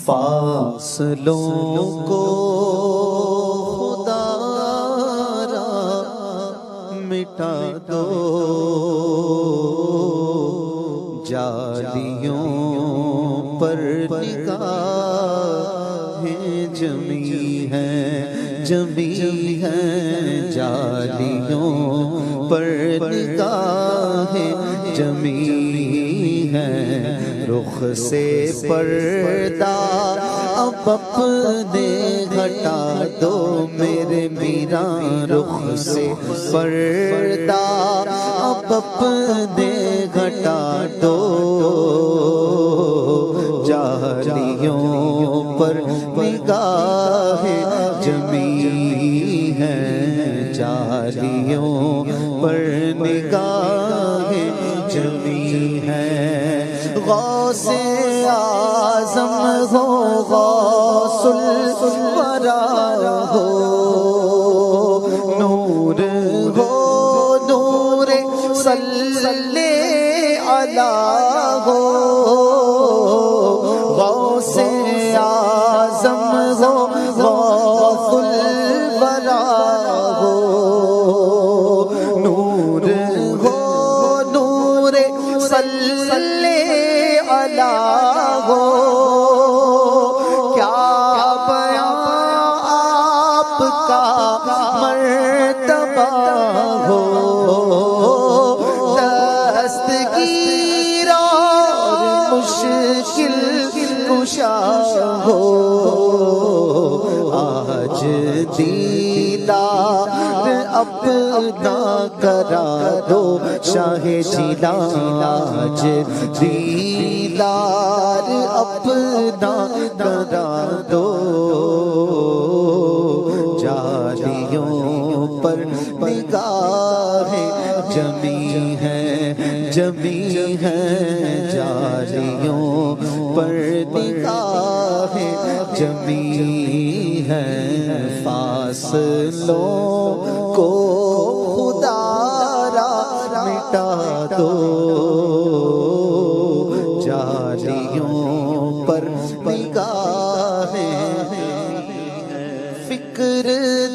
فاصلوں کو خدا را مٹا دو، جالیوں پر نگاہیں جمی ہیں، جمی ہیں، جالیوں پر نگاہیں جمی ہیں، رخ سے پردہ اب اپنے ہٹا دو میرے میران، رخ سے پردہ اب اپنے ہٹا دو، جالیوں پر نگاہیں جمی ہیں، جالیوں پر نگاہیں جمی ہیں، غوث اعظم ہو، غوث الورا ہو، نور ہو، نور صلی علی ہو، غوث اعظم ہو، غوث الورا ہو، نور ہو، نور صلی علی ہو، کیا بیان آپ کا مرتبہ ہو، دستگیر اور مشکل کشا ہو، آج دیدار اپنا کرا دو شاہ جیلان، آج دیدار اپنا کرا دو، جالیوں پر نگاہیں جمی ہیں، جمی ہیں، جالیوں پر نگاہیں جمی ہیں، فاصلوں کو خدا را مٹا دو، جالیوں پر نگاہیں، فکر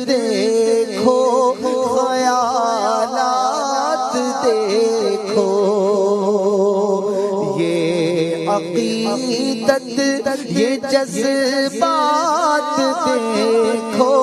دیکھو، خیالات دیکھو، یہ عقیدت، یہ جذبات دیکھو،